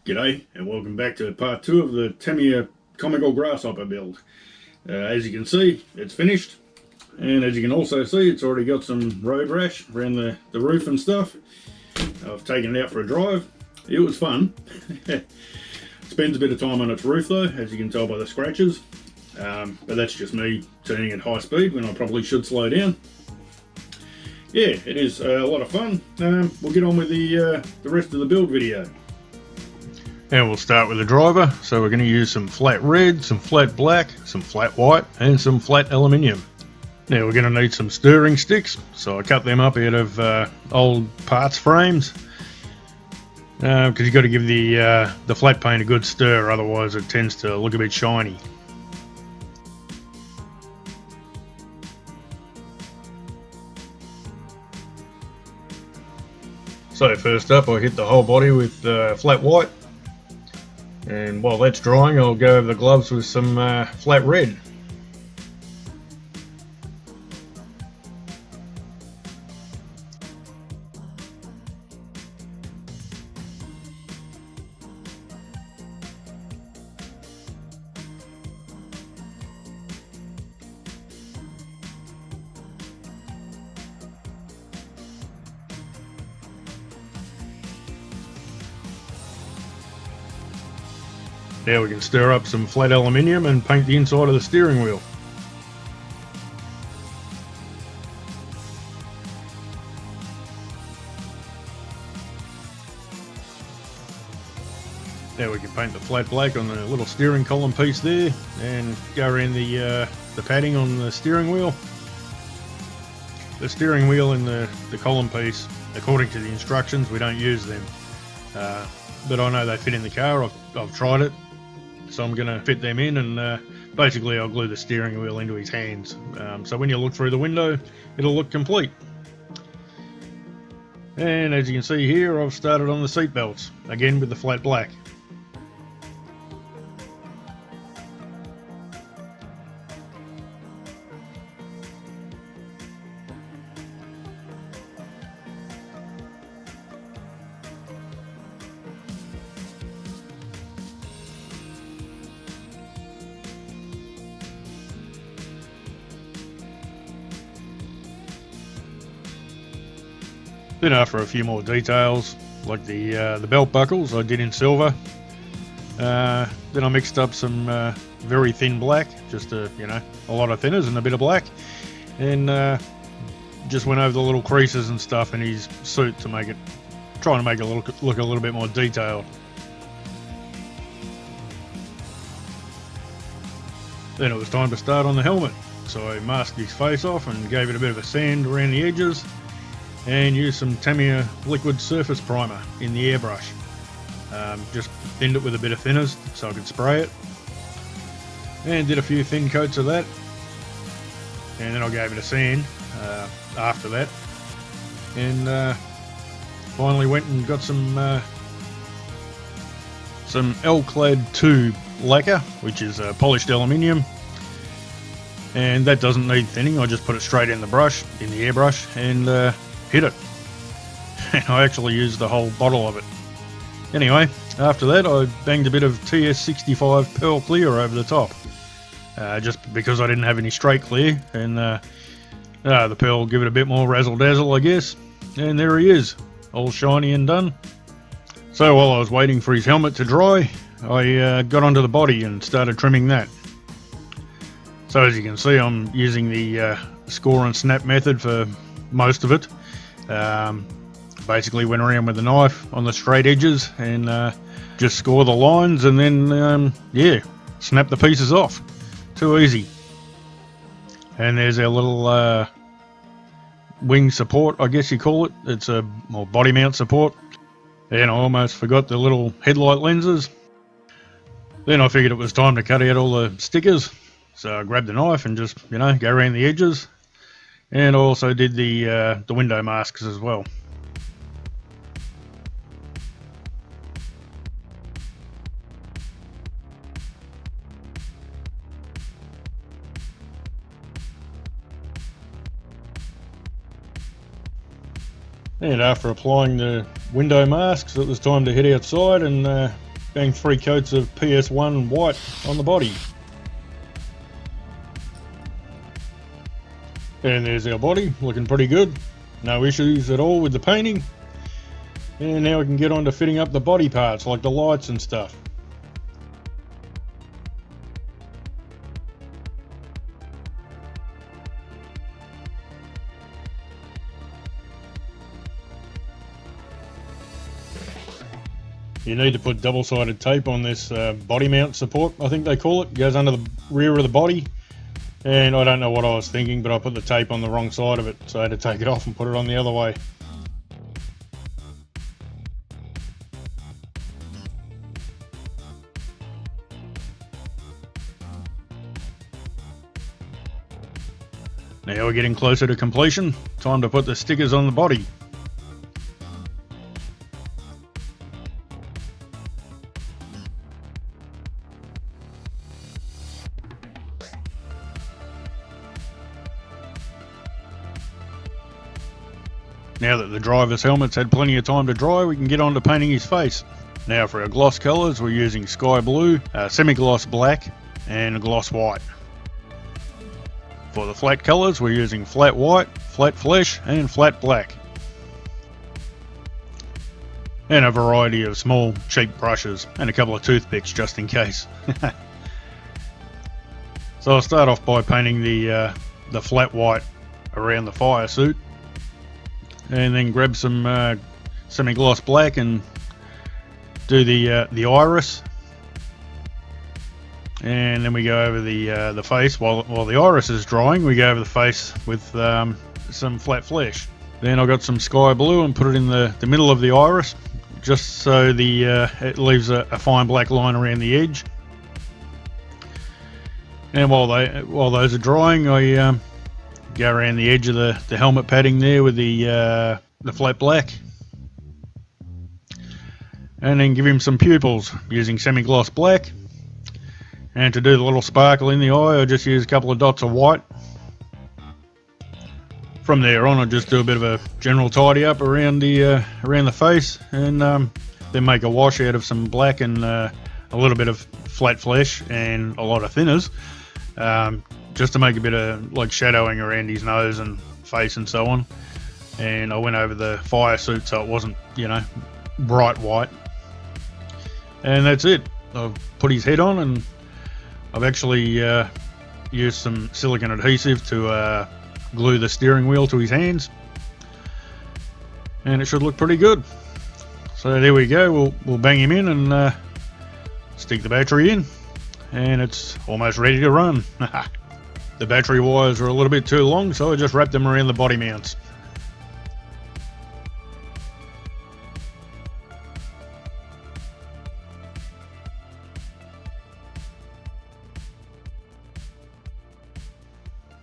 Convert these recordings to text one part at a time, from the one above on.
G'day and welcome back to part 2 of the Tamiya Comical Grasshopper build. As you can see, it's finished, and as you can also see, it's already got some road rash around the roof and stuff. I've taken it out for a drive. It was fun. Spends a bit of time on its roof though, as you can tell by the scratches, but that's just me turning at high speed when I probably should slow down. Yeah, it is a lot of fun. We'll get on with the rest of the build video. And we'll start with the driver. So we're going to use some flat red, some flat black, some flat white and some flat aluminium. Now we're going to need some stirring sticks, so I cut them up out of old parts frames, because you've got to give the flat paint a good stir, otherwise it tends to look a bit shiny. So first up, I hit the whole body with flat white. And while that's drying, I'll go over the gloves with some flat red. Now we can stir up some flat aluminium and paint the inside of the steering wheel. Now we can paint the flat black on the little steering column piece there, and go around the padding on the steering wheel. The steering wheel and the column piece, according to the instructions, we don't use them. But I know they fit in the car. I've tried it. So I'm going to fit them in, and basically I'll glue the steering wheel into his hands. So when you look through the window, it'll look complete. And as you can see here, I've started on the seat belts, again with the flat black. Then after a few more details, like the belt buckles, I did in silver. Then I mixed up some very thin black, just a lot of thinners and a bit of black, and just went over the little creases and stuff in his suit to make it, trying to make it look a little bit more detailed. Then it was time to start on the helmet, so I masked his face off and gave it a bit of a sand around the edges, and used some Tamiya liquid surface primer in the airbrush. Just thinned it with a bit of thinners so I could spray it, and did a few thin coats of that, and then I gave it a sand after that, and finally went and got some L-Clad 2 lacquer, which is polished aluminium, and that doesn't need thinning. I just put it straight in the brush, in the airbrush, and hit it. And I actually used the whole bottle of it. Anyway, after that I banged a bit of TS65 Pearl Clear over the top, just because I didn't have any straight clear, and the Pearl will give it a bit more razzle dazzle, I guess. And there he is, all shiny and done. So while I was waiting for his helmet to dry, I got onto the body and started trimming that. So as you can see, I'm using the score and snap method for most of it. Basically went around with a knife on the straight edges and just score the lines, and then snap the pieces off. Too easy. And there's our little wing support, I guess you call it. It's a body mount support. And I almost forgot the little headlight lenses. Then I figured it was time to cut out all the stickers, so I grabbed the knife and just go around the edges. And I also did the window masks as well. And after applying the window masks, it was time to head outside and Bang 3 coats of PS1 white on the body. And there's our body, looking pretty good. No issues at all with the painting. And now we can get on to fitting up the body parts, like the lights and stuff. You need to put double-sided tape on this body mount support, I think they call it. Goes under the rear of the body. And I don't know what I was thinking, but I put the tape on the wrong side of it, so I had to take it off and put it on the other way. Now we're getting closer to completion. Time to put the stickers on the body. Now that the driver's helmet's had plenty of time to dry, we can get on to painting his face. Now for our gloss colours, we're using sky blue, semi-gloss black and gloss white. For the flat colours, we're using flat white, flat flesh and flat black. And a variety of small, cheap brushes and a couple of toothpicks just in case. So I'll start off by painting the flat white around the fire suit. And then grab some semi-gloss black and do the iris, and then we go over the face while the iris is drying. We go over the face with some flat flesh. Then I got some sky blue and put it in the middle of the iris, just so it leaves a fine black line around the edge. And while those are drying, I go around the edge of the helmet padding there with the flat black, and then give him some pupils using semi-gloss black. And to do the little sparkle in the eye, I just use a couple of dots of white. From there on, I just do a bit of a general tidy up around the face, and then make a wash out of some black and a little bit of flat flesh and a lot of thinners. Just to make a bit of like shadowing around his nose and face and so on. And I went over the fire suit so it wasn't, bright white. And that's it. I've put his head on, and I've actually used some silicone adhesive to glue the steering wheel to his hands. And it should look pretty good. So there we go. We'll bang him in and stick the battery in. And it's almost ready to run. The battery wires are a little bit too long, so I just wrapped them around the body mounts.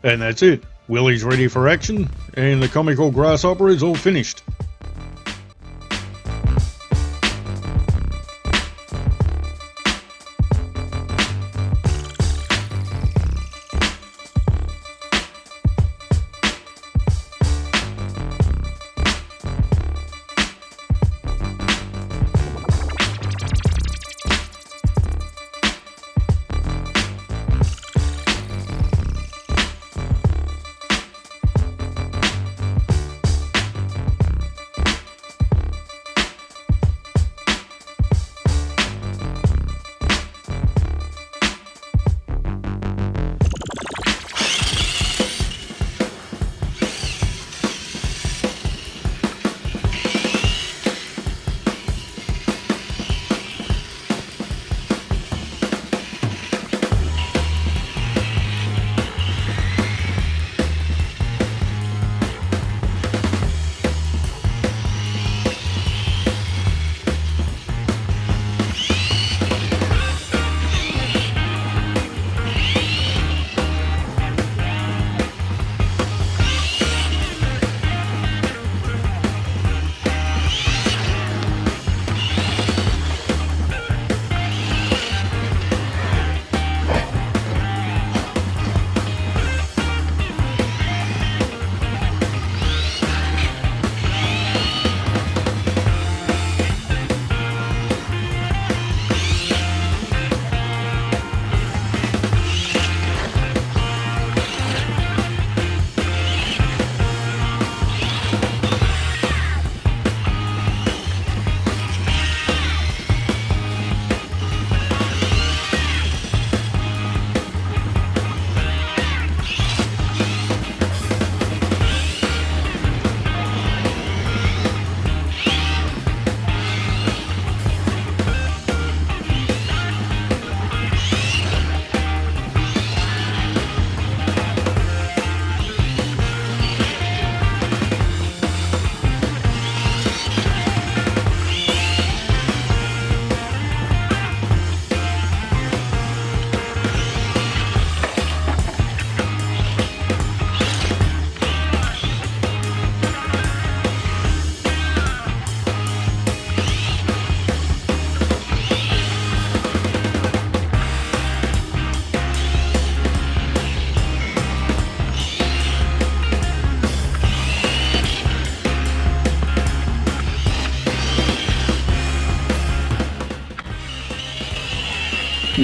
And that's it. Willie's ready for action, and the Comical Grasshopper is all finished.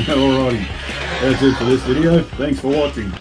Alrighty, that's it for this video. Thanks for watching.